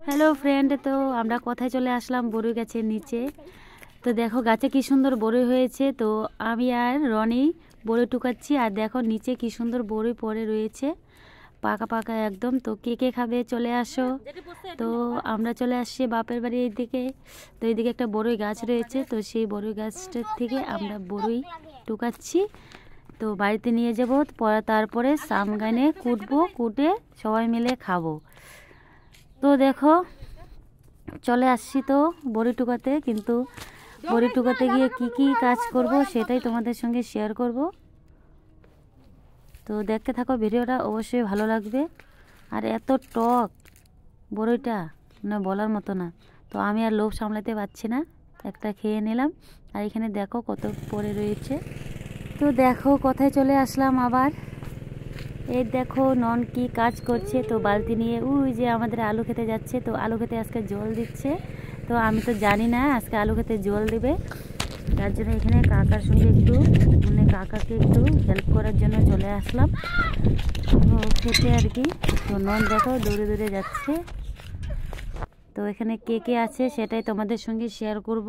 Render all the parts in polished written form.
Hello friend, তো আমরা কোথায় চলে আসলাম? বড়ই গাছের নিচে। তো দেখো গাছে কি সুন্দর বড়ই হয়েছে। তো আমি আর রনি বড়ই টুকাচ্ছি, আর দেখো নিচে কি সুন্দর বড়ই পড়ে রয়েছে, পাকা পাকা একদম। তো কে কে খাবে চলে আসো। তো আমরা চলে আসছি বাপের বাড়ি এইদিকে। তো এইদিকে একটা বড়ই গাছ রয়েছে, তো সেই বড়ই গাছটার থেকে আমরা বড়ই টুকাচ্ছি। তো বাড়িতে নিয়ে যাবো, তারপরে সামগানে কুটবো, কুটে সবাই মিলে খাবো। তো দেখো চলে আসছি তো বড়ি টুকাতে, কিন্তু বড়ি টুকাতে গিয়ে কি কি কাজ করব সেটাই তোমাদের সঙ্গে শেয়ার করব। তো দেখতে থাকো ভিডিওটা, অবশ্যই ভালো লাগবে। আর এত টক বড়িটা না বলার মতো না। তো আমি আর লোভ সামলাতে পারছি না, একটা খেয়ে নিলাম। আর এখানে দেখো কত পড়ে রয়েছে। তো দেখো কোথায় চলে আসলাম আবার। এই দেখো নন কি কাজ করছে, তো বালতি নিয়ে ওই যে আমাদের আলু খেতে যাচ্ছে। তো আলু খেতে আজকে জল দিচ্ছে। তো আমি তো জানি না আজকে আলু খেতে জল দেবে, তার জন্য এখানে কাকার সঙ্গে একটু কাকাকে একটু হেল্প করার জন্য চলে আসলাম খেতে আর কি। তো নন দেখো দৌড়ে দৌড়ে যাচ্ছে। তো এখানে কে কে আছে সেটাই তোমাদের সঙ্গে শেয়ার করব।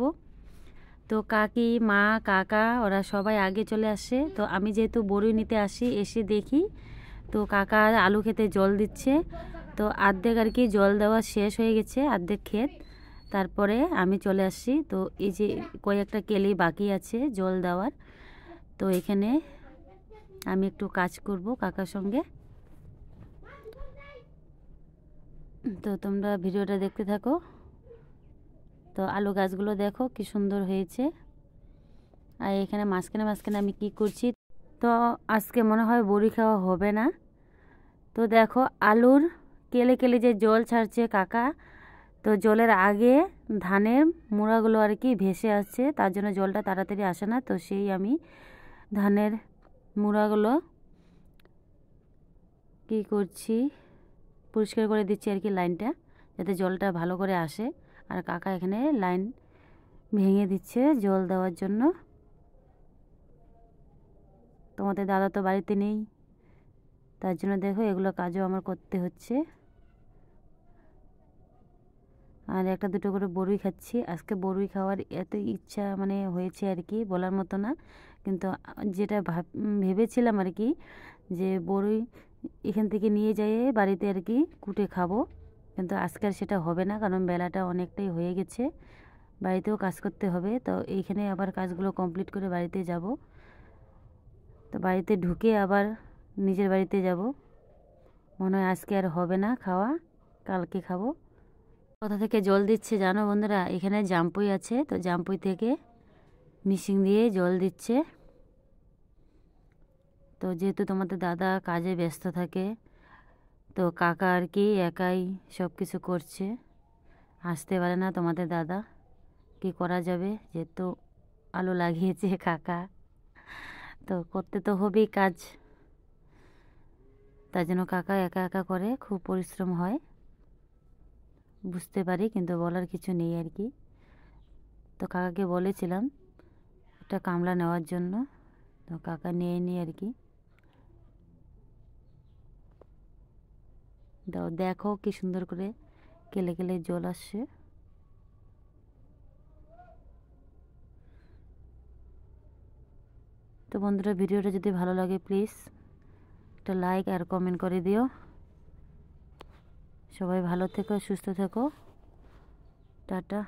তো কাকি, মা, কাকা ওরা সবাই আগে চলে আসে। তো আমি যেহেতু বড়ি নিতে আসি, এসে দেখি তো কাকা আলু খেতে জল দিচ্ছে। তো অর্ধেক আর কি জল দেওয়া শেষ হয়ে গেছে, অর্ধেক ক্ষেত। তারপরে আমি চলে আসছি। তো এই যে কয়েকটা কেলি বাকি আছে জল দেওয়ার। তো এখানে আমি একটু কাজ করব কাকার সঙ্গে। তো তোমরা ভিডিওটা দেখতে থাকো। তো আলু গাছগুলো দেখো কি সুন্দর হয়েছে। আর এখানে মাঝখানে মাঝখানে আমি কি করছি, তো আজকে মনে হয় বড়ি খাওয়া হবে না। তো দেখো আলুর কেলে কেলে যে জল ছাড়ছে কাকা, তো জলের আগে ধানের মুড়াগুলো আর কি ভেসে আসছে, তার জন্য জলটা তাড়াতাড়ি আসে না। তো সেই আমি ধানের মুড়াগুলো কি করছি, পরিষ্কার করে দিচ্ছি আর কি লাইনটা, যাতে জলটা ভালো করে আসে। আর কাকা এখানে লাইন ভেঙে দিচ্ছে জল দেওয়ার জন্য। তোমাদের দাদা তো বাড়িতে নেই, তার জন্য দেখো এগুলো কাজও আমার করতে হচ্ছে। আর একটা দুটো করে বড়ই খাচ্ছি। আজকে বড়ই খাওয়ার এত ইচ্ছা মানে হয়েছে আর কি, বলার মতো না। কিন্তু যেটা ভেবেছিলাম আর কি, যে বড়ই এখান থেকে নিয়ে যেয়ে বাড়িতে আর কি কুটে খাবো, কিন্তু আজকে আর সেটা হবে না, কারণ বেলাটা অনেকটাই হয়ে গেছে, বাড়িতেও কাজ করতে হবে। তো এইখানে আবার কাজগুলো কমপ্লিট করে বাড়িতে যাব। তো বাড়িতে ঢুকে আবার নিজের বাড়িতে যাব। মনে হয় আজকে আর হবে না খাওয়া, কালকে খাবো। কোথা থেকে জল দিচ্ছে জানো বন্ধুরা? এখানে জাম্পুই আছে, তো জাম্পুই থেকে মিশিং দিয়ে জল দিচ্ছে। তো যেহেতু তোমাদের দাদা কাজে ব্যস্ত থাকে, তো কাকা আর কি একাই সব কিছু করছে, আসতে পারে না তোমাদের দাদা। কি করা যাবে, যেহেতু আলু লাগিয়েছে কাকা, তো করতে তো হবেই কাজ। তার জন্য কাকা একা একা করে, খুব পরিশ্রম হয় বুঝতে পারি, কিন্তু বলার কিছু নেই আর কি। তো কাকাকে বলেছিলাম একটা কামলা নেওয়ার জন্য, তো কাকা নিয়ে নি আর কি। দাও দেখো কি সুন্দর করে কেলে কেলে জল আসছে। তো বন্ধুরা ভিডিওটা যদি ভালো লাগে প্লিজ একটা লাইক আর কমেন্ট করে দিও। সবাই ভালো থেকো, সুস্থ থেকো, টাটা।